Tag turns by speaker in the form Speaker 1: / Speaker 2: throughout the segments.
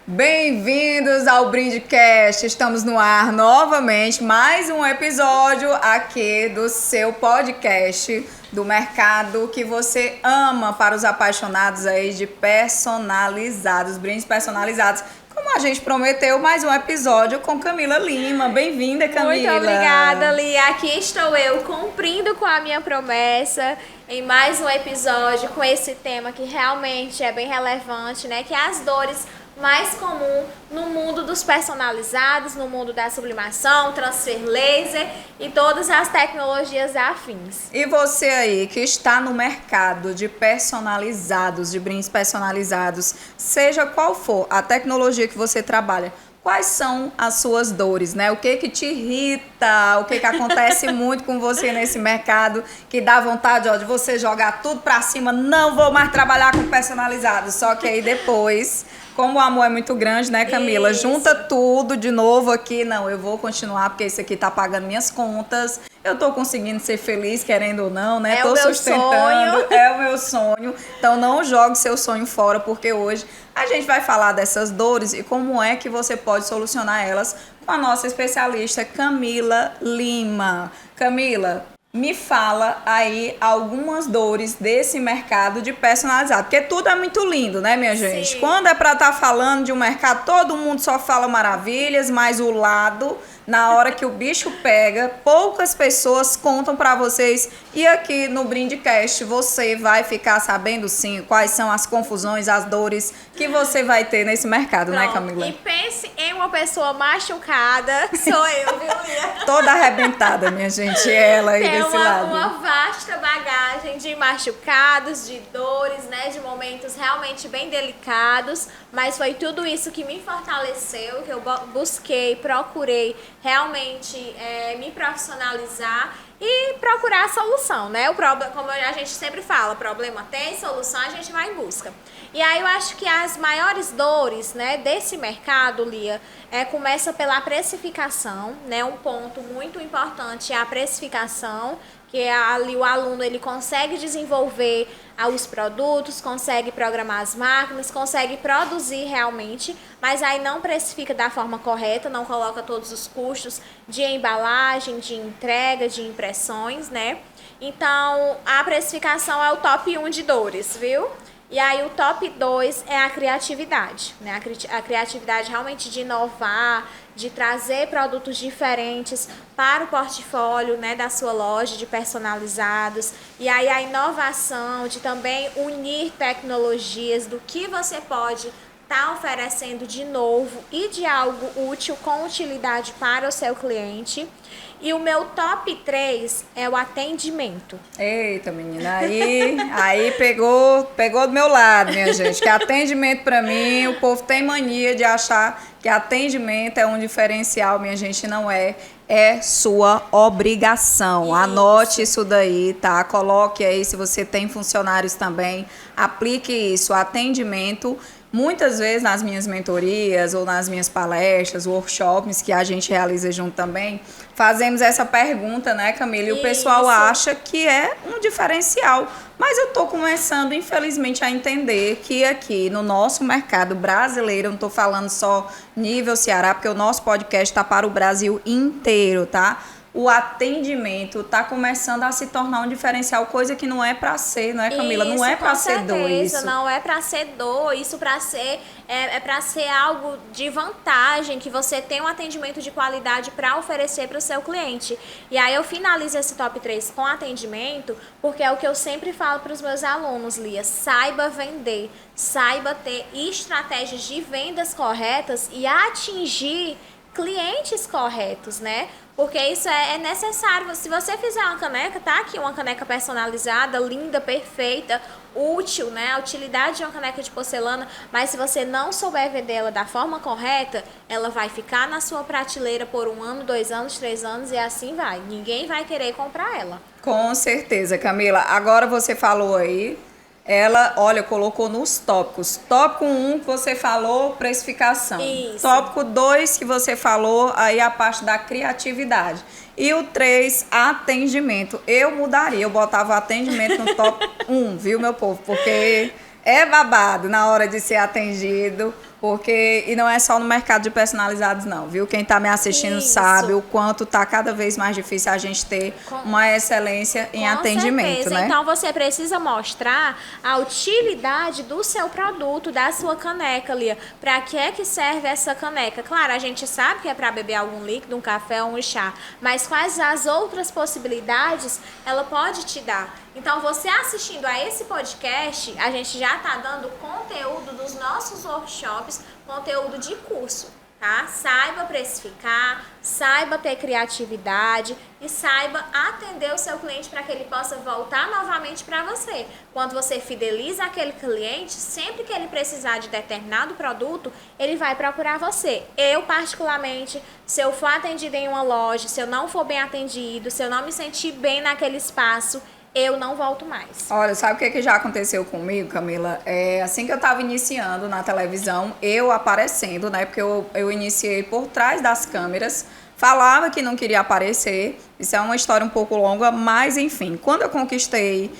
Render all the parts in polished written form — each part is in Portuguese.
Speaker 1: Bem-vindos ao Brindcast, estamos no ar novamente, mais um episódio aqui do seu podcast do mercado que você ama para os apaixonados aí de personalizados, brindes personalizados. Como a gente prometeu, mais um episódio com Camila Lima. Bem-vinda, Camila.
Speaker 2: Muito obrigada, Lia. Aqui estou eu cumprindo com a minha promessa em mais um episódio com esse tema que realmente é bem relevante, né? Que é as dores mais comum no mundo dos personalizados, no mundo da sublimação, transfer laser e todas as tecnologias afins.
Speaker 1: E você aí que está no mercado de personalizados, de brindes personalizados, seja qual for a tecnologia que você trabalha, quais são as suas dores, né? O que te irrita, o que acontece muito com você nesse mercado, que dá vontade, ó, de você jogar tudo pra cima, não vou mais trabalhar com personalizado, só que aí depois, como o amor é muito grande, né, Camila?
Speaker 2: Isso.
Speaker 1: Junta tudo de novo aqui, não, eu vou continuar porque isso aqui tá pagando minhas contas, eu tô conseguindo ser feliz, querendo ou não, né?
Speaker 2: Tô sustentando,
Speaker 1: é o meu sonho, então não jogue seu sonho fora, porque hoje a gente vai falar dessas dores e como é que você pode solucionar elas com a nossa especialista Camila Lima. Camila, me fala aí algumas dores desse mercado de personalizado, porque tudo é muito lindo, né, minha gente?
Speaker 2: Sim.
Speaker 1: Quando é pra estar falando de um mercado, todo mundo só fala maravilhas, mas o lado, na hora que o bicho pega, poucas pessoas contam pra vocês. E aqui no Brindcast você vai ficar sabendo sim quais são as confusões, as dores que você vai ter nesse mercado,
Speaker 2: Pronto.
Speaker 1: né, Camila?
Speaker 2: E pense em uma pessoa machucada, sou eu, viu, Lia?
Speaker 1: Toda arrebentada, minha gente, ela aí
Speaker 2: Tem
Speaker 1: desse lado.
Speaker 2: uma vasta bagagem de machucados, de dores, né? De momentos realmente bem delicados. Mas foi tudo isso que me fortaleceu, que eu busquei, procurei realmente me profissionalizar e procurar a solução, né? O problema, como a gente sempre fala, problema tem, solução a gente vai em busca. E aí eu acho que as maiores dores, né, desse mercado, Lia, começa pela precificação, né? Um ponto muito importante é a precificação, que ali o aluno ele consegue desenvolver os produtos, consegue programar as máquinas, consegue produzir realmente, mas aí não precifica da forma correta, não coloca todos os custos de embalagem, de entrega, de impressões, né? Então, a precificação é o top 1 de dores, viu? E aí o top 2 é a criatividade, né? A criatividade realmente de inovar, de trazer produtos diferentes para o portfólio, né, da sua loja de personalizados. E aí a inovação de também unir tecnologias do que você pode estar oferecendo de novo e de algo útil com utilidade para o seu cliente. E o meu top 3 é o atendimento.
Speaker 1: Eita, menina, aí pegou do meu lado, minha gente, que atendimento pra mim, o povo tem mania de achar que atendimento é um diferencial, minha gente, não é sua obrigação.
Speaker 2: Isso.
Speaker 1: Anote isso daí, tá? Coloque aí, se você tem funcionários também, aplique isso, atendimento. Muitas vezes nas minhas mentorias ou nas minhas palestras, workshops que a gente realiza junto também, fazemos essa pergunta, né, Camila? E o pessoal
Speaker 2: Isso.
Speaker 1: acha que é um diferencial. Mas eu tô começando, infelizmente, a entender que aqui no nosso mercado brasileiro, eu não tô falando só nível Ceará, porque o nosso podcast está para o Brasil inteiro, tá? O atendimento está começando a se tornar um diferencial, coisa que não é para ser, não é, Camila?
Speaker 2: Isso,
Speaker 1: não é para
Speaker 2: com
Speaker 1: ser dor
Speaker 2: certeza,
Speaker 1: isso.
Speaker 2: não é para ser dor, isso para ser para ser algo de vantagem, que você tem um atendimento de qualidade para oferecer para o seu cliente. E aí eu finalizo esse top 3 com atendimento, porque é o que eu sempre falo para os meus alunos, Lia, saiba vender, saiba ter estratégias de vendas corretas e atingir clientes corretos, né? Porque isso é necessário. Se você fizer uma caneca, tá aqui uma caneca personalizada, linda, perfeita, útil, né? A utilidade de uma caneca de porcelana, mas se você não souber vender ela da forma correta, ela vai ficar na sua prateleira por 1 ano, 2 anos, 3 anos e assim vai. Ninguém vai querer comprar ela.
Speaker 1: Com certeza, Camila. Agora você falou aí, ela, olha, colocou nos tópicos. Tópico 1 que você falou, precificação.
Speaker 2: Isso.
Speaker 1: Tópico 2 que você falou, aí a parte da criatividade. E o 3, atendimento. Eu mudaria, eu botava atendimento no top 1, viu, meu povo? Porque é babado na hora de ser atendido. E não é só no mercado de personalizados, não, viu? Quem está me assistindo
Speaker 2: Isso.
Speaker 1: sabe o quanto está cada vez mais difícil a gente ter uma excelência em atendimento,
Speaker 2: certeza.
Speaker 1: né?
Speaker 2: Então você precisa mostrar a utilidade do seu produto, da sua caneca, Lia. Para que é que serve essa caneca? Claro, a gente sabe que é para beber algum líquido, um café ou um chá, mas quais as outras possibilidades ela pode te dar? Então, você assistindo a esse podcast, a gente já está dando conteúdo dos nossos workshops, conteúdo de curso, tá? Saiba precificar, saiba ter criatividade e saiba atender o seu cliente para que ele possa voltar novamente para você. Quando você fideliza aquele cliente, sempre que ele precisar de determinado produto, ele vai procurar você. Eu, particularmente, se eu for atendido em uma loja, se eu não for bem atendido, se eu não me sentir bem naquele espaço, eu não volto mais.
Speaker 1: Olha, sabe o que já aconteceu comigo, Camila? Assim que eu estava iniciando na televisão, eu aparecendo, né? Porque eu iniciei por trás das câmeras, falava que não queria aparecer. Isso é uma história um pouco longa, mas enfim. Quando eu conquistei,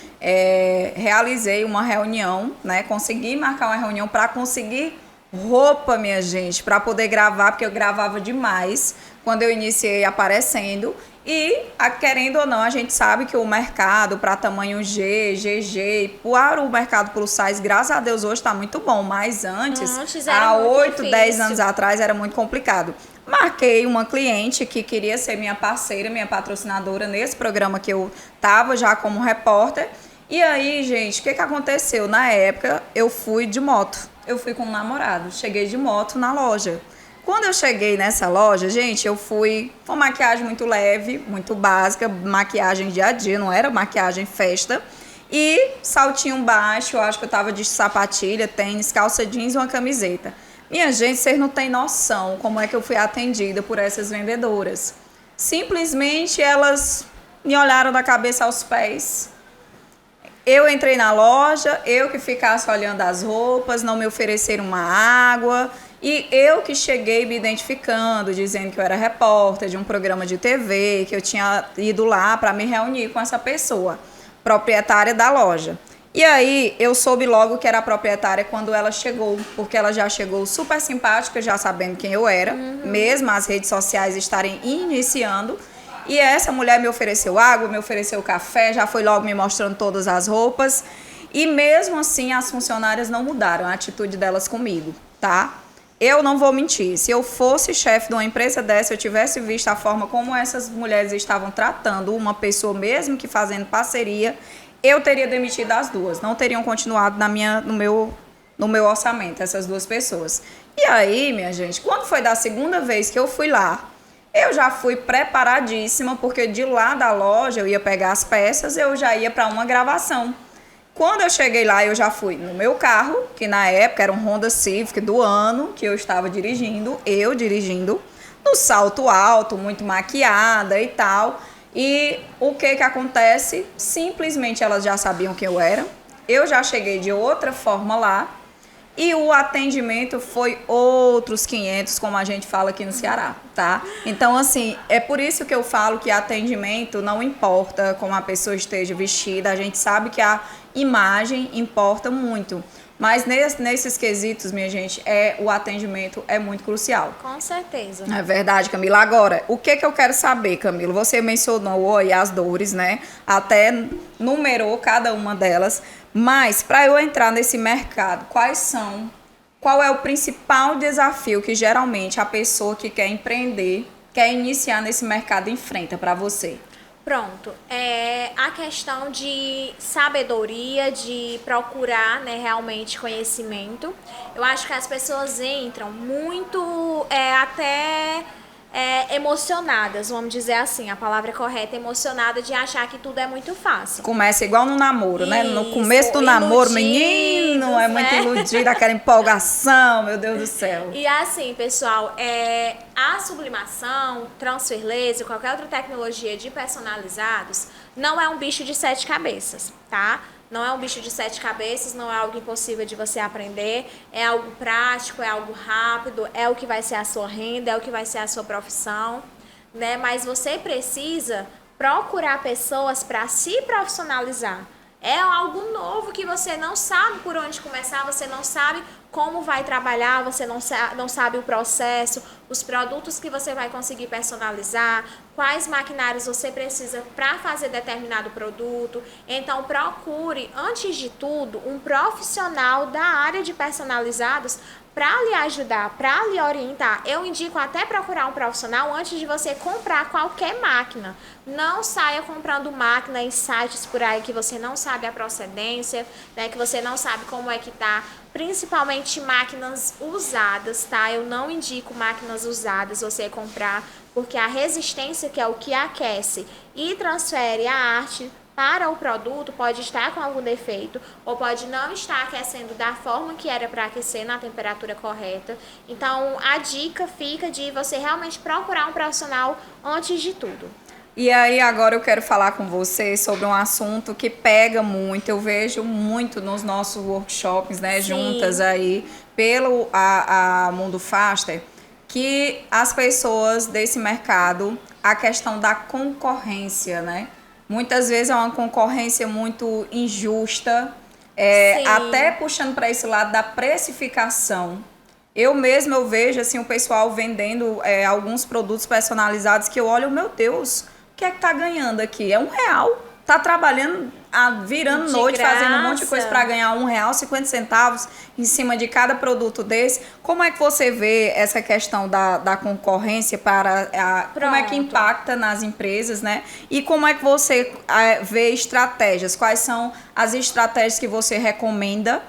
Speaker 1: realizei uma reunião, né? Consegui marcar uma reunião para conseguir roupa, minha gente, para poder gravar, porque eu gravava demais quando eu iniciei aparecendo. E, querendo ou não, a gente sabe que o mercado para tamanho G, GG, para o mercado plus size, graças a Deus, hoje está muito bom. Mas antes há 8, 10 anos atrás, era muito complicado. Marquei uma cliente que queria ser minha parceira, minha patrocinadora nesse programa que eu estava já como repórter. E aí, gente, o que aconteceu? Na época, eu fui de moto. Eu fui com um namorado. Cheguei de moto na loja. Quando eu cheguei nessa loja, gente, eu fui com maquiagem muito leve, muito básica, maquiagem dia a dia, não era maquiagem festa. E saltinho baixo, eu acho que eu tava de sapatilha, tênis, calça jeans e uma camiseta. Minha gente, vocês não têm noção como é que eu fui atendida por essas vendedoras. Simplesmente elas me olharam da cabeça aos pés. Eu entrei na loja, eu que ficasse olhando as roupas, não me ofereceram uma água. E eu que cheguei me identificando, dizendo que eu era repórter de um programa de TV, que eu tinha ido lá para me reunir com essa pessoa, proprietária da loja. E aí eu soube logo que era a proprietária quando ela chegou, porque ela já chegou super simpática, já sabendo quem eu era, mesmo as redes sociais estarem iniciando. E essa mulher me ofereceu água, me ofereceu café, já foi logo me mostrando todas as roupas. E mesmo assim as funcionárias não mudaram a atitude delas comigo, tá? Eu não vou mentir, se eu fosse chefe de uma empresa dessa, eu tivesse visto a forma como essas mulheres estavam tratando uma pessoa, mesmo que fazendo parceria, eu teria demitido as duas, não teriam continuado no meu orçamento, essas duas pessoas. E aí, minha gente, quando foi da segunda vez que eu fui lá, eu já fui preparadíssima, porque de lá da loja eu ia pegar as peças, eu já ia para uma gravação. Quando eu cheguei lá, eu já fui no meu carro, que na época era um Honda Civic do ano, que eu estava dirigindo, no salto alto, muito maquiada e tal. E o que acontece? Simplesmente elas já sabiam quem eu era, eu já cheguei de outra forma lá, e o atendimento foi outros 500, como a gente fala aqui no Ceará, tá? Então, assim, é por isso que eu falo que atendimento não importa como a pessoa esteja vestida, a gente sabe que a imagem importa muito. Mas nesses quesitos, minha gente, o atendimento é muito crucial.
Speaker 2: Com certeza.
Speaker 1: É verdade, Camila. Agora, o que eu quero saber, Camila? Você mencionou aí as dores, né? Até numerou cada uma delas. Mas, para eu entrar nesse mercado, qual é o principal desafio que geralmente a pessoa que quer empreender, quer iniciar nesse mercado enfrenta para você?
Speaker 2: Pronto, a questão de sabedoria, de procurar, né, realmente conhecimento. Eu acho que as pessoas entram muito emocionadas, vamos dizer assim, a palavra correta, emocionada de achar que tudo é muito fácil.
Speaker 1: Começa igual no namoro, né? No começo do namoro, menino, é muito iludido, aquela empolgação, meu Deus do céu.
Speaker 2: E assim, pessoal, a sublimação, transfer laser, qualquer outra tecnologia de personalizados, não é um bicho de 7 cabeças, tá? Não é um bicho de 7 cabeças, não é algo impossível de você aprender, é algo prático, é algo rápido, é o que vai ser a sua renda, é o que vai ser a sua profissão, né? Mas você precisa procurar pessoas para se profissionalizar. É algo novo que você não sabe por onde começar, você não sabe como vai trabalhar, você não sabe o processo, os produtos que você vai conseguir personalizar, quais maquinários você precisa para fazer determinado produto. Então, procure, antes de tudo, um profissional da área de personalizados para lhe ajudar, para lhe orientar. Eu indico até procurar um profissional antes de você comprar qualquer máquina. Não saia comprando máquina em sites por aí que você não sabe a procedência, né, que você não sabe como é que tá, principalmente máquinas usadas, tá? Eu não indico máquinas usadas você comprar, porque a resistência, que é o que aquece e transfere a arte para o produto, pode estar com algum defeito ou pode não estar aquecendo da forma que era para aquecer na temperatura correta. Então, a dica fica de você realmente procurar um profissional antes de tudo.
Speaker 1: E aí agora eu quero falar com você sobre um assunto que pega muito, eu vejo muito nos nossos workshops, né,
Speaker 2: Sim.
Speaker 1: juntas aí pelo a Mundo Faster, que as pessoas desse mercado, a questão da concorrência, né? Muitas vezes é uma concorrência muito injusta, até puxando para esse lado da precificação. Eu mesma vejo assim, o pessoal vendendo alguns produtos personalizados que eu olho, meu Deus, o que é que tá ganhando aqui? É R$1. Tá trabalhando, virando noite, fazendo um monte de coisa para ganhar R$1,50 em cima de cada produto desse. Como é que você vê essa questão da concorrência como é que impacta nas empresas, né? E como é que você vê estratégias? Quais são as estratégias que você recomenda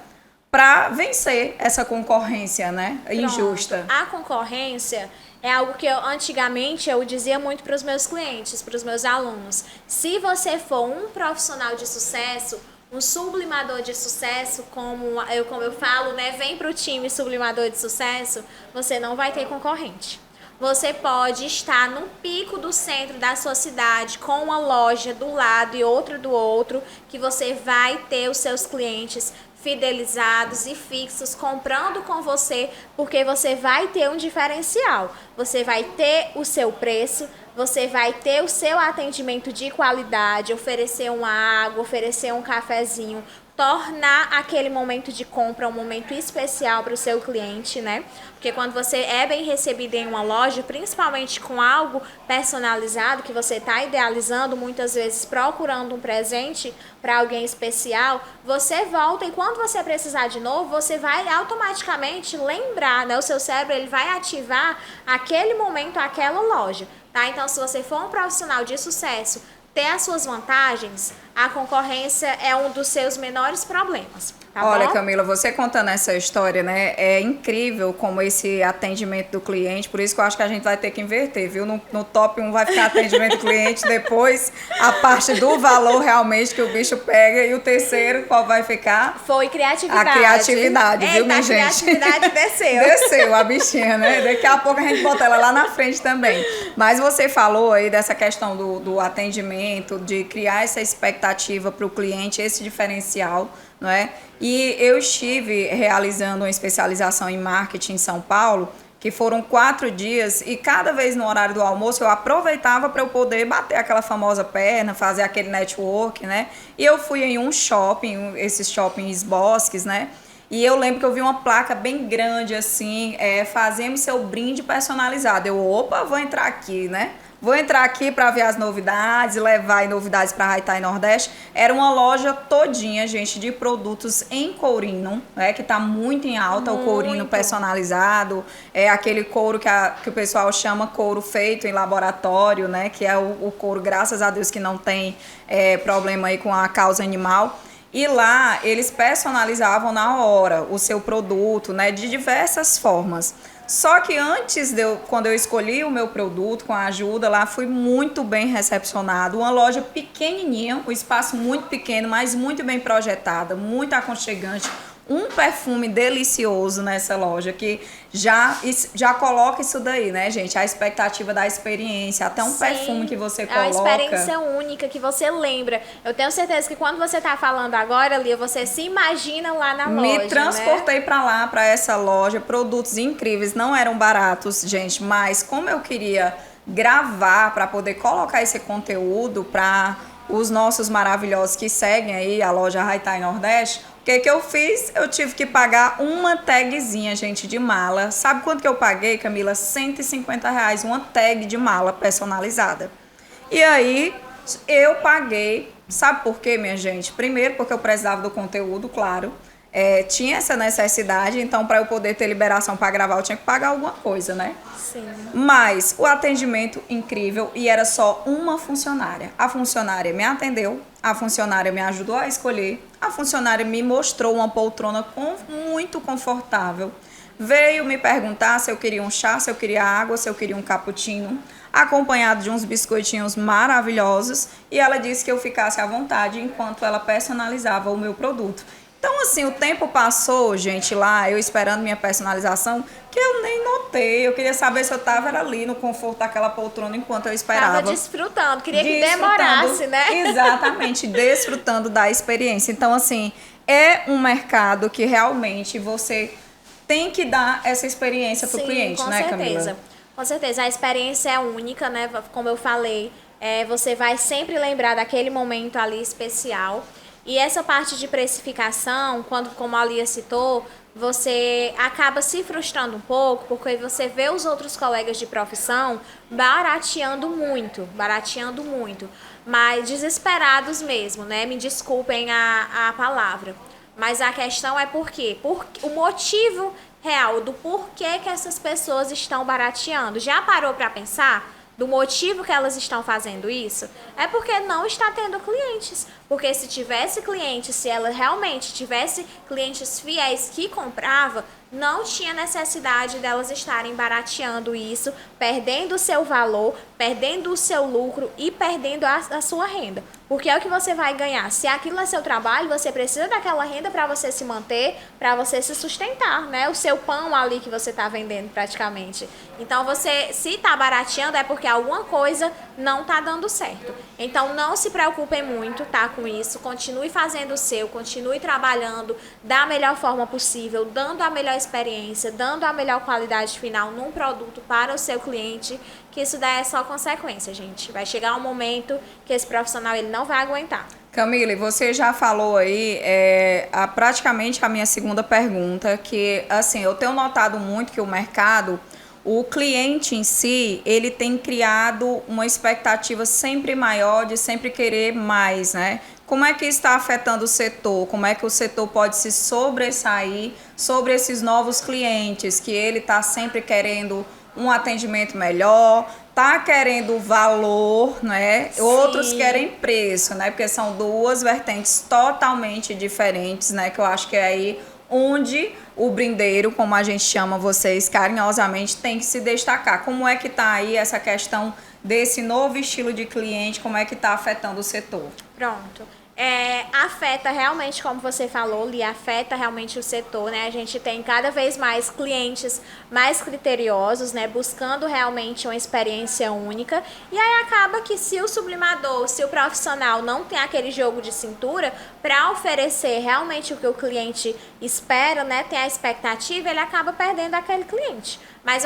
Speaker 1: para vencer essa concorrência, né? Injusta?
Speaker 2: A concorrência é algo que antigamente eu dizia muito para os meus clientes, para os meus alunos. Se você for um profissional de sucesso, um sublimador de sucesso, como eu falo, né, vem para o time sublimador de sucesso, você não vai ter concorrente. Você pode estar no pico do centro da sua cidade, com uma loja do lado e outra do outro, que você vai ter os seus clientes fidelizados e fixos comprando com você, porque você vai ter um diferencial. Você vai ter o seu preço, você vai ter o seu atendimento de qualidade, oferecer uma água, oferecer um cafezinho, tornar aquele momento de compra um momento especial para o seu cliente, né? Porque quando você é bem recebido em uma loja, principalmente com algo personalizado, que você está idealizando, muitas vezes procurando um presente para alguém especial, você volta e quando você precisar de novo, você vai automaticamente lembrar, né? O seu cérebro ele vai ativar aquele momento, aquela loja, tá? Então, se você for um profissional de sucesso, ter as suas vantagens, a concorrência é um dos seus menores problemas. Tá
Speaker 1: Olha,
Speaker 2: bom?
Speaker 1: Camila, você contando essa história, né? É incrível como esse atendimento do cliente, por isso que eu acho que a gente vai ter que inverter, viu? No top 1 vai ficar atendimento do cliente, depois a parte do valor realmente que o bicho pega, e o terceiro, qual vai ficar?
Speaker 2: Foi criatividade.
Speaker 1: A criatividade, viu, minha gente?
Speaker 2: A criatividade desceu.
Speaker 1: Desceu a bichinha, né? Daqui a pouco a gente bota ela lá na frente também. Mas você falou aí dessa questão do atendimento, de criar essa expectativa para o cliente, esse diferencial, não é? E eu estive realizando uma especialização em marketing em São Paulo, que foram 4 dias, e cada vez no horário do almoço eu aproveitava para eu poder bater aquela famosa perna, fazer aquele network, né? E eu fui em um shopping, esses shoppings bosques, né? E eu lembro que eu vi uma placa bem grande assim, fazemos seu brinde personalizado. Eu, opa, vou entrar aqui, né? Vou entrar aqui para ver as novidades, levar novidades para Haitá e Nordeste. Era uma loja todinha, gente, de produtos em courino, né? Que tá muito em alta, o courino personalizado. É aquele couro que o pessoal chama couro feito em laboratório, né? Que é o couro, graças a Deus, que não tem problema aí com a causa animal. E lá eles personalizavam na hora o seu produto, né? De diversas formas. Só que antes quando eu escolhi o meu produto com a ajuda lá, fui muito bem recepcionado. Uma loja pequenininha, um espaço muito pequeno, mas muito bem projetada, muito aconchegante. Um perfume delicioso nessa loja que já coloca isso daí, né, gente? A expectativa da experiência, até um perfume que você coloca.
Speaker 2: É uma experiência única que você lembra. Eu tenho certeza que quando você tá falando agora, Lia, você se imagina lá na loja,
Speaker 1: Me transportei para lá, para essa loja, produtos incríveis, não eram baratos, gente, mas como eu queria gravar para poder colocar esse conteúdo para os nossos maravilhosos que seguem aí a loja Haitá e Nordeste, que eu fiz? Eu tive que pagar uma tagzinha, gente, de mala. Sabe quanto que eu paguei, Camila? R$ 150, uma tag de mala personalizada. E aí, eu paguei. Sabe por quê, minha gente? Primeiro, porque eu precisava do conteúdo, claro. Tinha essa necessidade, então, para eu poder ter liberação para gravar, eu tinha que pagar alguma coisa, né?
Speaker 2: Sim.
Speaker 1: Mas o atendimento incrível e era só uma funcionária. A funcionária me atendeu, a funcionária me ajudou a escolher, a funcionária me mostrou uma poltrona muito confortável. Veio me perguntar se eu queria um chá, se eu queria água, se eu queria um cappuccino, acompanhado de uns biscoitinhos maravilhosos, e ela disse que eu ficasse à vontade enquanto ela personalizava o meu produto. Então, assim, o tempo passou, gente, lá, eu esperando minha personalização, que eu nem notei. Eu queria saber se eu estava ali no conforto daquela poltrona enquanto eu esperava.
Speaker 2: Tava desfrutando, queria que demorasse, né?
Speaker 1: Exatamente, desfrutando da experiência. Então, assim, é um mercado que realmente você tem que dar essa experiência para o cliente, né, Camila?
Speaker 2: Com certeza, a experiência é única, né? Como eu falei, você vai sempre lembrar daquele momento ali especial. E essa parte de precificação, como a Lia citou, você acaba se frustrando um pouco, porque você vê os outros colegas de profissão barateando muito, mas desesperados mesmo, né? Me desculpem a palavra. Mas a questão é por quê? O motivo real do porquê que essas pessoas estão barateando. Já parou para pensar? Do motivo que elas estão fazendo isso, é porque não está tendo clientes. Porque se tivesse clientes, se ela realmente tivesse clientes fiéis que comprava, não tinha necessidade delas estarem barateando isso, perdendo o seu valor, perdendo o seu lucro e perdendo a sua renda. Porque é o que você vai ganhar. Se aquilo é seu trabalho, você precisa daquela renda para você se manter, para você se sustentar, né? O seu pão ali que você está vendendo praticamente. Então, você, se está barateando, é porque alguma coisa não está dando certo. Então, não se preocupem muito, tá, com isso. Continue fazendo o seu, continue trabalhando da melhor forma possível, dando a melhor experiência, dando a melhor qualidade final num produto para o seu cliente, que isso daí é só consequência, gente. Vai chegar um momento que esse profissional ele não vai aguentar.
Speaker 1: Camila, você já falou aí praticamente a minha segunda pergunta, que assim, eu tenho notado muito que o mercado, o cliente em si, ele tem criado uma expectativa sempre maior de sempre querer mais, né? Como é que está afetando o setor? Como é que o setor pode se sobressair sobre esses novos clientes, que ele está sempre querendo um atendimento melhor, tá querendo valor, né?
Speaker 2: Sim.
Speaker 1: Outros querem preço, né? Porque são duas vertentes totalmente diferentes, né? Que eu acho que é aí onde o brindeiro, como a gente chama vocês carinhosamente, tem que se destacar. Como é que tá aí essa questão desse novo estilo de cliente, como é que tá afetando o setor?
Speaker 2: Pronto. Afeta realmente, como você falou, Lia, afeta realmente o setor, né? A gente tem cada vez mais clientes mais criteriosos, né? Buscando realmente uma experiência única. E aí acaba que se o sublimador, se o profissional não tem aquele jogo de cintura para oferecer realmente o que o cliente espera, né? Tem a expectativa, ele acaba perdendo aquele cliente. Mas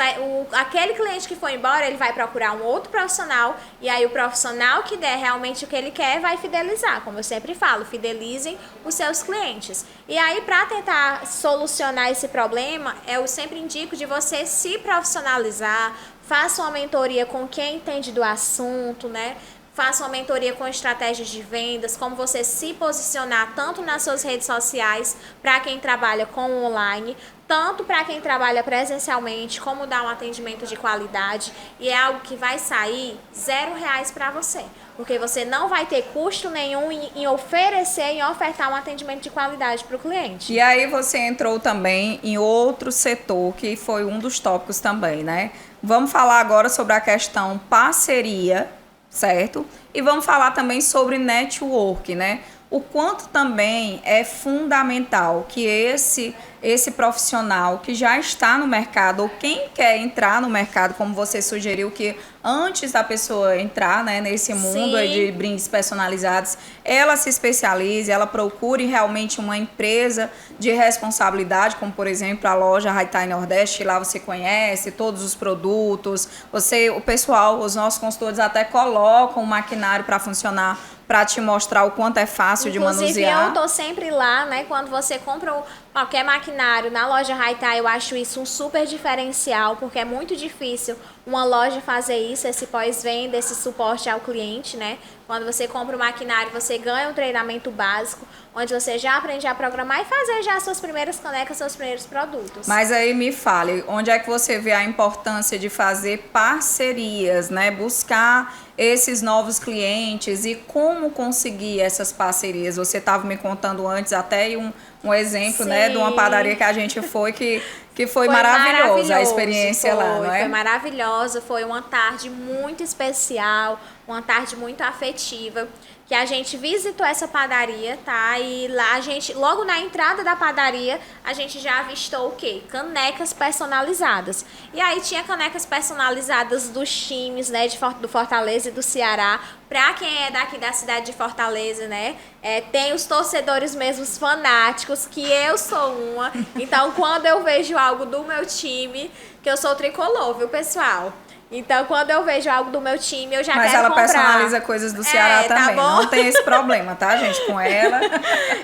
Speaker 2: aquele cliente que foi embora, ele vai procurar um outro profissional, e aí o profissional que der realmente o que ele quer vai fidelizar. Como eu sempre falo, fidelizem os seus clientes. E aí, para tentar solucionar esse problema, eu sempre indico de você se profissionalizar, faça uma mentoria com quem entende do assunto, né? Faça uma mentoria com estratégias de vendas, como você se posicionar tanto nas suas redes sociais, para quem trabalha com online, tanto para quem trabalha presencialmente, como dar um atendimento de qualidade. E é algo que vai sair R$0 para você, porque você não vai ter custo nenhum em oferecer, em ofertar um atendimento de qualidade para o cliente.
Speaker 1: E aí você entrou também em outro setor, que foi um dos tópicos também, né? Vamos falar agora sobre a questão parceria, certo? E vamos falar também sobre network, né? O quanto também é fundamental que esse profissional que já está no mercado, ou quem quer entrar no mercado, como você sugeriu, que antes da pessoa entrar, né, nesse mundo aí de brindes personalizados, ela se especialize, ela procure realmente uma empresa de responsabilidade, como por exemplo a loja Haitai Nordeste, que lá você conhece todos os produtos, o pessoal, os nossos consultores até colocam o maquinário para funcionar para te mostrar o quanto é fácil de
Speaker 2: Inclusive,
Speaker 1: manusear.
Speaker 2: eu tô sempre lá, né? Quando você compra qualquer maquinário na loja Haitai, eu acho isso um super diferencial, porque é muito difícil uma loja fazer isso, esse pós-venda, esse suporte ao cliente, né? Quando você compra o maquinário, você ganha um treinamento básico, onde você já aprende a programar e fazer já suas primeiras canecas, seus primeiros produtos.
Speaker 1: Mas aí me fale, onde é que você vê a importância de fazer parcerias, né? Buscar esses novos clientes e como conseguir essas parcerias? Você estava me contando antes até um exemplo, né, de uma padaria que a gente foi que foi maravilhosa a experiência lá, não é?
Speaker 2: Foi maravilhosa, foi uma tarde muito especial, uma tarde muito afetiva, que a gente visitou essa padaria, tá? E lá a gente, logo na entrada da padaria, a gente já avistou o quê? Canecas personalizadas. E aí tinha canecas personalizadas dos times, né, do Fortaleza e do Ceará. Pra quem é daqui da cidade de Fortaleza, né? Tem os torcedores mesmo fanáticos, que eu sou uma. Então, quando eu vejo algo do meu time, que eu sou tricolor, viu, pessoal? Então, quando eu vejo algo do meu time, eu já quero comprar.
Speaker 1: Mas ela personaliza coisas do Ceará também.
Speaker 2: Tá bom?
Speaker 1: Não tem esse problema, tá, gente, com ela.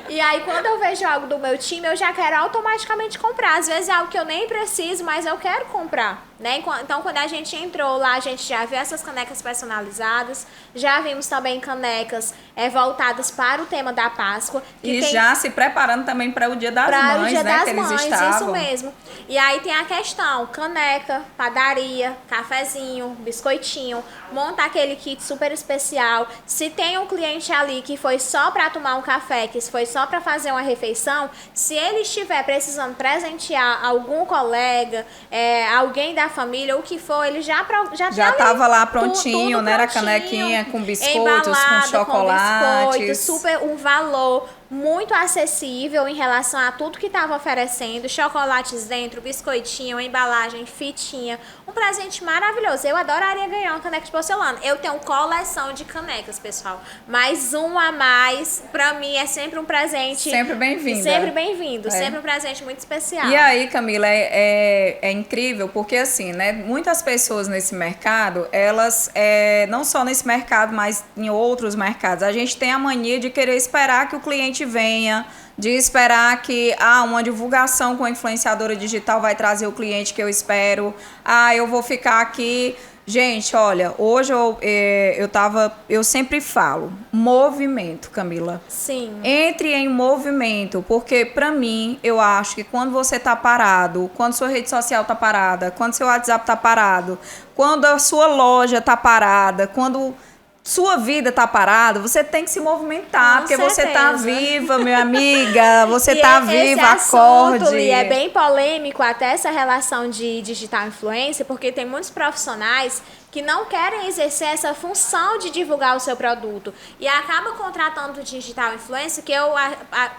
Speaker 2: E aí, quando eu vejo algo do meu time, eu já quero automaticamente comprar. Às vezes é algo que eu nem preciso, mas eu quero comprar, né? Então, quando a gente entrou lá, a gente já viu essas canecas personalizadas. Já vimos também canecas voltadas para o tema da Páscoa.
Speaker 1: E já se preparando também para o Dia das Mães, né? Que eles estavam.
Speaker 2: Isso mesmo. E aí tem a questão, caneca, padaria, cafezinho, biscoitinho, monta aquele kit super especial. Se tem um cliente ali que foi só para tomar um café, que foi só para fazer uma refeição, se ele estiver precisando presentear algum colega, alguém da família, o que for, ele já
Speaker 1: estava lá prontinho, né? Era canequinha com biscoitos, com chocolates.
Speaker 2: Super um valor muito acessível em relação a tudo que estava oferecendo, chocolates dentro, biscoitinho, embalagem, fitinha, um presente maravilhoso. Eu adoraria ganhar uma caneca de porcelana. Eu tenho coleção de canecas, pessoal, mas um a mais, pra mim, é sempre um presente.
Speaker 1: Sempre bem-vindo.
Speaker 2: Sempre bem-vindo, sempre um presente muito especial.
Speaker 1: E aí, Camila, é incrível, porque assim, né, muitas pessoas nesse mercado, elas, não só nesse mercado, mas em outros mercados, a gente tem a mania de querer esperar que o cliente venha, de esperar que uma divulgação com a influenciadora digital vai trazer o cliente que eu espero. Eu vou ficar aqui. Gente, olha, hoje eu sempre falo, movimento, Camila.
Speaker 2: Sim.
Speaker 1: Entre em movimento, porque pra mim, eu acho que quando você tá parado, quando sua rede social tá parada, quando seu WhatsApp tá parado, quando a sua loja tá parada, quando sua vida tá parada, você tem que se movimentar, porque você tá viva, minha amiga, você tá viva, acorde.
Speaker 2: E é bem polêmico até essa relação de digital influencer, porque tem muitos profissionais que não querem exercer essa função de divulgar o seu produto e acaba contratando o digital influencer, que eu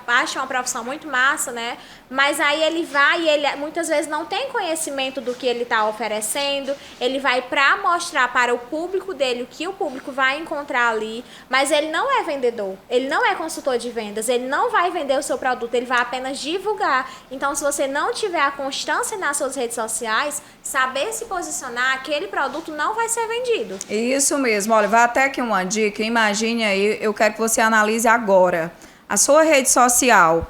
Speaker 2: acho uma profissão muito massa, né? Mas aí ele vai e ele muitas vezes não tem conhecimento do que ele está oferecendo, ele vai para mostrar para o público dele o que o público vai encontrar ali, mas ele não é vendedor, ele não é consultor de vendas, ele não vai vender o seu produto, ele vai apenas divulgar. Então, se você não tiver a constância nas suas redes sociais, saber se posicionar, aquele produto não vai ser vendido.
Speaker 1: Isso mesmo. Olha, vai até aqui uma dica. Imagine aí, eu quero que você analise agora. A sua rede social,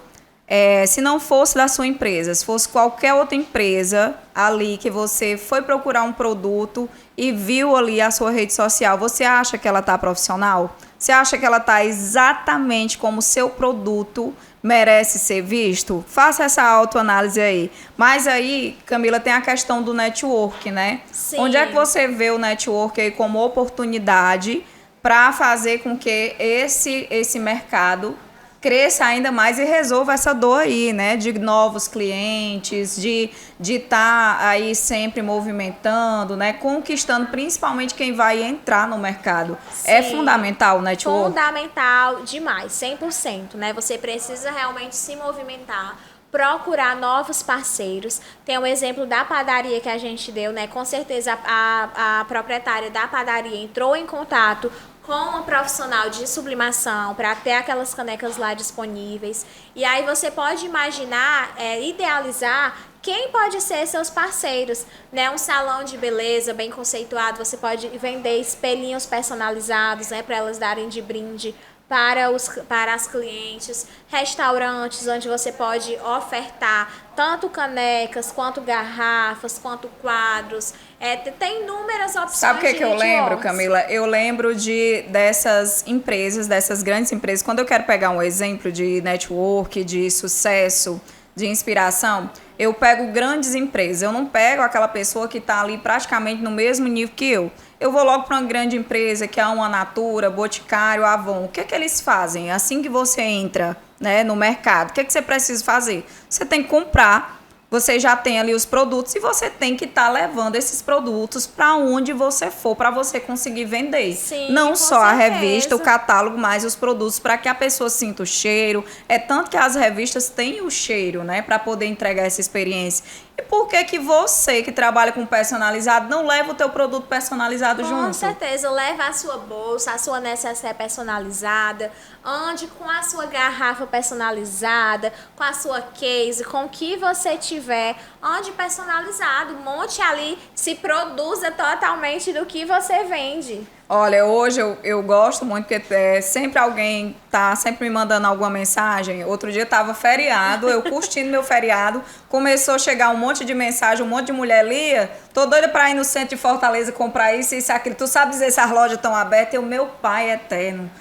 Speaker 1: se não fosse da sua empresa, se fosse qualquer outra empresa ali que você foi procurar um produto e viu ali a sua rede social, você acha que ela está profissional? Você acha que ela está exatamente como o seu produto merece ser visto? Faça essa autoanálise aí. Mas aí, Camila, tem a questão do network, né?
Speaker 2: Sim.
Speaker 1: Onde é que você vê o network aí como oportunidade para fazer com que esse mercado cresça ainda mais e resolva essa dor aí, né? De novos clientes, de estar aí sempre movimentando, né? Conquistando principalmente quem vai entrar no mercado.
Speaker 2: Sim.
Speaker 1: É fundamental o network?
Speaker 2: Fundamental demais, 100%, né? Você precisa realmente se movimentar, procurar novos parceiros. Tem um exemplo da padaria que a gente deu, né? Com certeza a proprietária da padaria entrou em contato com uma profissional de sublimação para ter aquelas canecas lá disponíveis. E aí você pode imaginar, idealizar quem pode ser seus parceiros, né? Um salão de beleza bem conceituado, você pode vender espelhinhos personalizados, né? Para elas darem de brinde para as clientes, restaurantes onde você pode ofertar tanto canecas, quanto garrafas, quanto quadros. Tem inúmeras opções.
Speaker 1: Sabe o que,
Speaker 2: de
Speaker 1: que eu lembro,
Speaker 2: networks.
Speaker 1: Camila? Eu lembro dessas empresas, dessas grandes empresas. Quando eu quero pegar um exemplo de network, de sucesso, de inspiração, eu pego grandes empresas. Eu não pego aquela pessoa que está ali praticamente no mesmo nível que eu. Eu vou logo para uma grande empresa, que é uma Natura, Boticário, Avon. O que é que eles fazem? Assim que você entra, né, no mercado, o que é que você precisa fazer? Você tem que comprar, você já tem ali os produtos e você tem que estar levando esses produtos para onde você for, para você conseguir vender.
Speaker 2: Sim,
Speaker 1: não
Speaker 2: com
Speaker 1: só a
Speaker 2: certeza.
Speaker 1: revista, o catálogo, mas os produtos para que a pessoa sinta o cheiro. É tanto que as revistas têm o cheiro, né, para poder entregar essa experiência. E por que que você que trabalha com personalizado não leva o teu produto personalizado junto?
Speaker 2: Com certeza, leva a sua bolsa, a sua necessaire personalizada, ande com a sua garrafa personalizada, com a sua case, com o que você tiver, ande personalizado, monte ali, se produza totalmente do que você vende.
Speaker 1: Olha, hoje eu gosto muito, porque sempre alguém tá sempre me mandando alguma mensagem. Outro dia tava feriado, eu curtindo meu feriado, começou a chegar um monte de mensagem, um monte de mulher, Lia, tô doida pra ir no centro de Fortaleza comprar isso, isso, aquilo. Tu sabe dizer se as lojas estão abertas? E o meu pai eterno.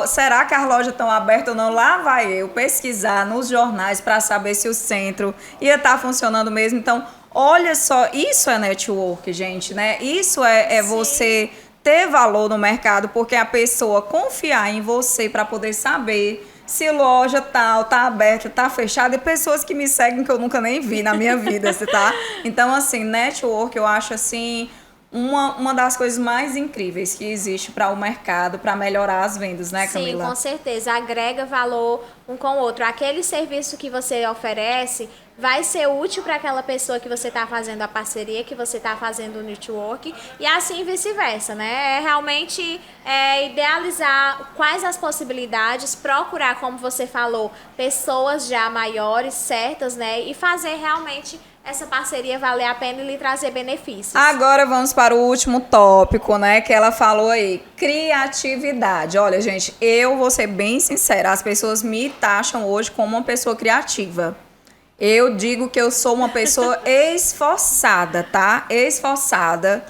Speaker 1: Será que as lojas estão abertas ou não? Lá vai eu pesquisar nos jornais para saber se o centro ia estar funcionando mesmo. Então, olha só, isso é network, gente, né? Isso é você ter valor no mercado, porque a pessoa confiar em você para poder saber se loja tal tá aberta, tá fechada, e pessoas que me seguem que eu nunca nem vi na minha vida, tá? Então, assim, network eu acho assim uma das coisas mais incríveis que existe para o mercado, para melhorar as vendas, né, Camila?
Speaker 2: Sim, com certeza. Agrega valor um com o outro. Aquele serviço que você oferece vai ser útil para aquela pessoa que você está fazendo a parceria, que você está fazendo o network, e assim vice-versa, né? É realmente idealizar quais as possibilidades, procurar, como você falou, pessoas já maiores, certas, né? E fazer realmente essa parceria valer a pena e lhe trazer benefícios.
Speaker 1: Agora vamos para o último tópico, né, que ela falou aí, criatividade. Olha, gente, eu vou ser bem sincera, as pessoas me taxam hoje como uma pessoa criativa. Eu digo que eu sou uma pessoa esforçada, tá? Esforçada.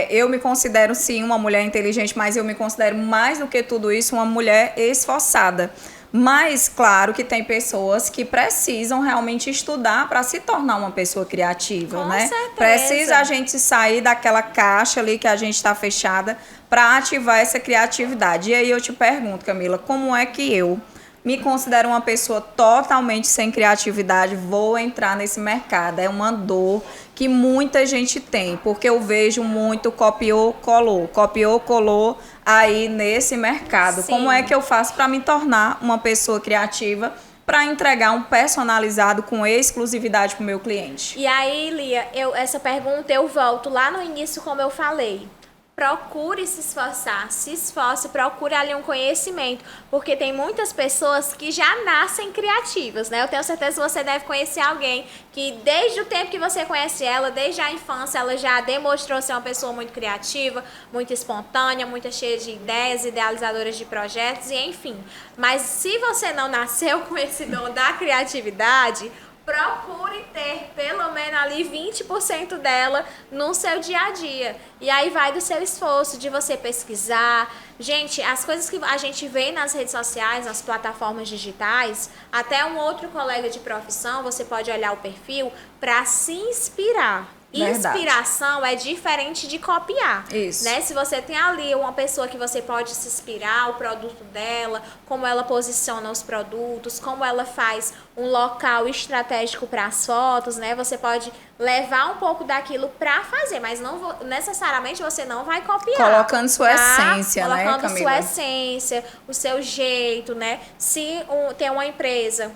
Speaker 1: Eu me considero, sim, uma mulher inteligente, mas eu me considero mais do que tudo isso uma mulher esforçada. Mas, claro que tem pessoas que precisam realmente estudar para se tornar uma pessoa criativa,
Speaker 2: Com
Speaker 1: né?
Speaker 2: certeza.
Speaker 1: Precisa a gente sair daquela caixa ali que a gente está fechada para ativar essa criatividade. E aí eu te pergunto, Camila, como é que eu me considero uma pessoa totalmente sem criatividade, vou entrar nesse mercado? É uma dor que muita gente tem, porque eu vejo muito copiou, colou aí nesse mercado.
Speaker 2: Sim.
Speaker 1: Como é que eu faço para me tornar uma pessoa criativa, para entregar um personalizado com exclusividade para o meu cliente?
Speaker 2: E aí, Lia, essa pergunta eu volto lá no início, como eu falei. Procure se esforçar, se esforce, procure ali um conhecimento, porque tem muitas pessoas que já nascem criativas, né? Eu tenho certeza que você deve conhecer alguém que desde o tempo que você conhece ela, desde a infância, ela já demonstrou ser uma pessoa muito criativa, muito espontânea, muito cheia de ideias, idealizadoras de projetos e enfim. Mas se você não nasceu com esse dom da criatividade, procure ter pelo menos ali 20% dela no seu dia a dia. E aí vai do seu esforço, de você pesquisar. Gente, as coisas que a gente vê nas redes sociais, nas plataformas digitais, até um outro colega de profissão, você pode olhar o perfil para se inspirar.
Speaker 1: Verdade.
Speaker 2: Inspiração é diferente de copiar.
Speaker 1: Isso.
Speaker 2: Né? Se você tem ali uma pessoa que você pode se inspirar, o produto dela, como ela posiciona os produtos, como ela faz um local estratégico para as fotos, né? Você pode levar um pouco daquilo para fazer, mas não necessariamente você não vai copiar.
Speaker 1: Colocando sua essência, né,
Speaker 2: Colocando
Speaker 1: Camila?
Speaker 2: sua essência, o seu jeito, né? Se tem uma empresa,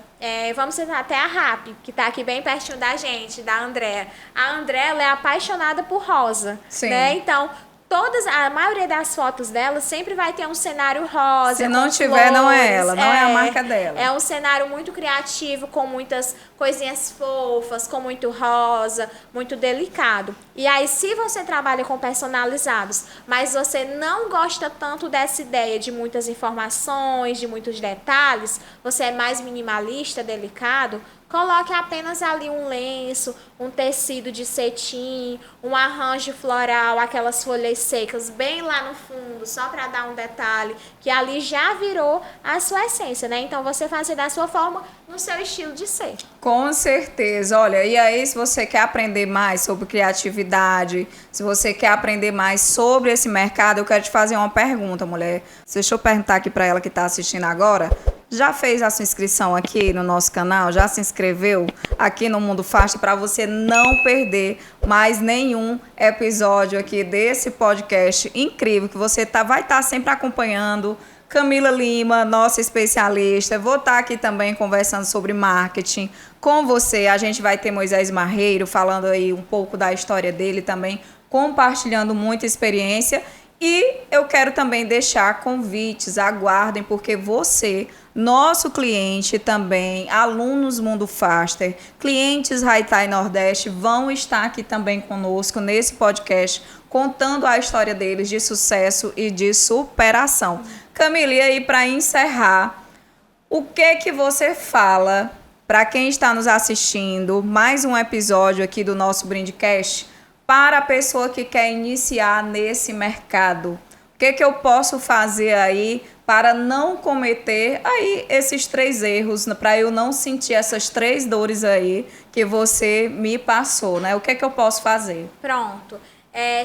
Speaker 2: vamos citar até a RAP, que está aqui bem pertinho da gente, da Andréa. A Andréa, ela é apaixonada por rosa,
Speaker 1: Sim.
Speaker 2: né? Então, a maioria das fotos dela sempre vai ter um cenário rosa.
Speaker 1: Se não tiver,
Speaker 2: flores,
Speaker 1: não é ela, não é a marca dela.
Speaker 2: É um cenário muito criativo, com muitas coisinhas fofas, com muito rosa, muito delicado. E aí, se você trabalha com personalizados, mas você não gosta tanto dessa ideia de muitas informações, de muitos detalhes, você é mais minimalista, delicado, coloque apenas ali um lenço, um tecido de cetim, um arranjo floral, aquelas folhas secas bem lá no fundo, só para dar um detalhe, que ali já virou a sua essência, né? Então, você fazer da sua forma, no seu estilo de ser.
Speaker 1: Com certeza. Olha, e aí se você quer aprender mais sobre criatividade, se você quer aprender mais sobre esse mercado, eu quero te fazer uma pergunta, mulher. Deixa eu perguntar aqui para ela que está assistindo agora. Já fez a sua inscrição aqui no nosso canal? Já se inscreveu aqui no Mundo Fast para você não perder mais nenhum episódio aqui desse podcast incrível que você vai estar sempre acompanhando? Camila Lima, nossa especialista. Vou estar aqui também conversando sobre marketing com você. A gente vai ter Moisés Marreiro falando aí um pouco da história dele também, compartilhando muita experiência. E eu quero também deixar convites, aguardem, porque você, nosso cliente também, alunos Mundo Faster, clientes Haitai Nordeste, vão estar aqui também conosco nesse podcast, contando a história deles de sucesso e de superação. Camila, e aí para encerrar, o que você fala para quem está nos assistindo, mais um episódio aqui do nosso Brindcast, para a pessoa que quer iniciar nesse mercado? O que eu posso fazer aí para não cometer aí esses 3 erros, para eu não sentir essas 3 dores aí que você me passou, né? O que eu posso fazer?
Speaker 2: Pronto.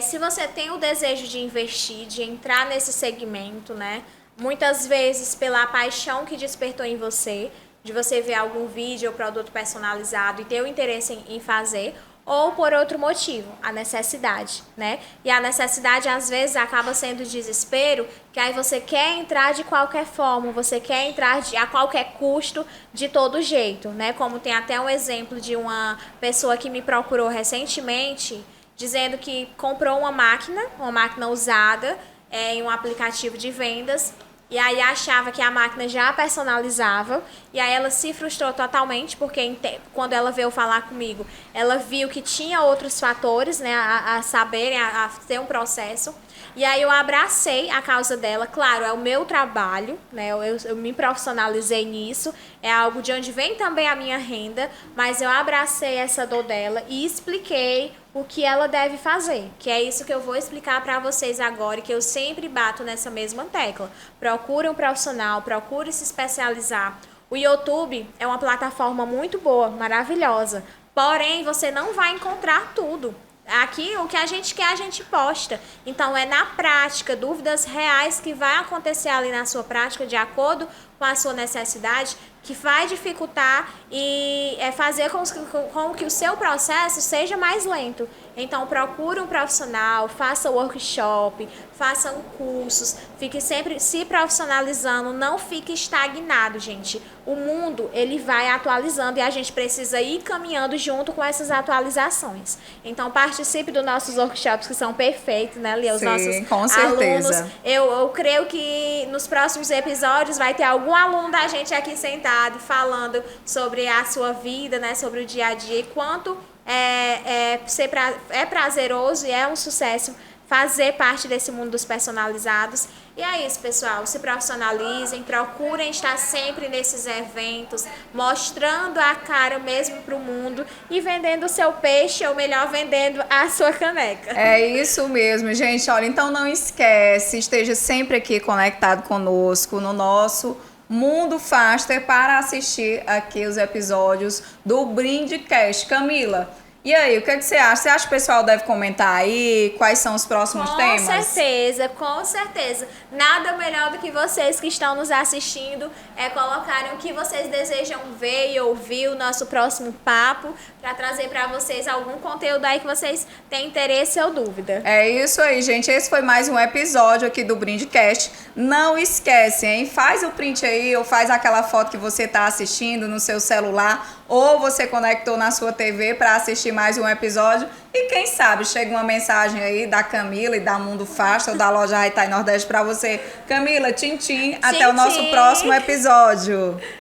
Speaker 2: Se você tem o desejo de investir, de entrar nesse segmento, né? Muitas vezes pela paixão que despertou em você, de você ver algum vídeo ou produto personalizado e ter o interesse em fazer, ou por outro motivo, a necessidade, né? E a necessidade, às vezes, acaba sendo desespero, que aí você quer entrar de qualquer forma, você quer entrar a qualquer custo, de todo jeito, né? Como tem até um exemplo de uma pessoa que me procurou recentemente, dizendo que comprou uma máquina usada em um aplicativo de vendas, e aí achava que a máquina já personalizava, e aí ela se frustrou totalmente, porque quando ela veio falar comigo, ela viu que tinha outros fatores, né, a saberem, a ter um processo, e aí eu abracei a causa dela. Claro, é o meu trabalho, né, eu me profissionalizei nisso, é algo de onde vem também a minha renda, mas eu abracei essa dor dela e expliquei o que ela deve fazer, que é isso que eu vou explicar para vocês agora, e que eu sempre bato nessa mesma tecla. Procure um profissional, procure se especializar. O YouTube é uma plataforma muito boa, maravilhosa, porém você não vai encontrar tudo. Aqui, o que a gente quer, a gente posta. Então, é na prática, dúvidas reais que vai acontecer ali na sua prática, de acordo com a sua necessidade, que vai dificultar e fazer com que o seu processo seja mais lento. Então, procure um profissional, faça workshop, façam cursos, fique sempre se profissionalizando, não fique estagnado, gente. O mundo, ele vai atualizando e a gente precisa ir caminhando junto com essas atualizações. Então, participe dos nossos workshops, que são perfeitos, né, Lia? Os nossos
Speaker 1: com certeza.
Speaker 2: alunos. Eu creio que nos próximos episódios vai ter algum aluno da gente aqui sentado falando sobre a sua vida, né, sobre o dia a dia, e quanto é prazeroso e é um sucesso fazer parte desse mundo dos personalizados. E é isso, pessoal. Se profissionalizem, procurem estar sempre nesses eventos, mostrando a cara mesmo para o mundo e vendendo o seu peixe, ou melhor, vendendo a sua caneca.
Speaker 1: É isso mesmo, gente. Olha, então não esquece, esteja sempre aqui conectado conosco no nosso Mundo Faster para assistir aqui os episódios do Brindcast. Camila, e aí, o que você acha? Você acha que o pessoal deve comentar aí quais são os próximos temas?
Speaker 2: Com certeza. Nada melhor do que vocês que estão nos assistindo colocarem o que vocês desejam ver e ouvir, o nosso próximo papo, para trazer para vocês algum conteúdo aí que vocês têm interesse ou dúvida.
Speaker 1: É isso aí, gente. Esse foi mais um episódio aqui do Brindcast. Não esquece, hein? Faz o print aí ou faz aquela foto que você está assistindo no seu celular. ou você conectou na sua TV para assistir mais um episódio e quem sabe chega uma mensagem aí da Camila e da Mundo Fasta ou da loja Haitai Nordeste para você. Camila, tchim, tchim, até o nosso próximo episódio.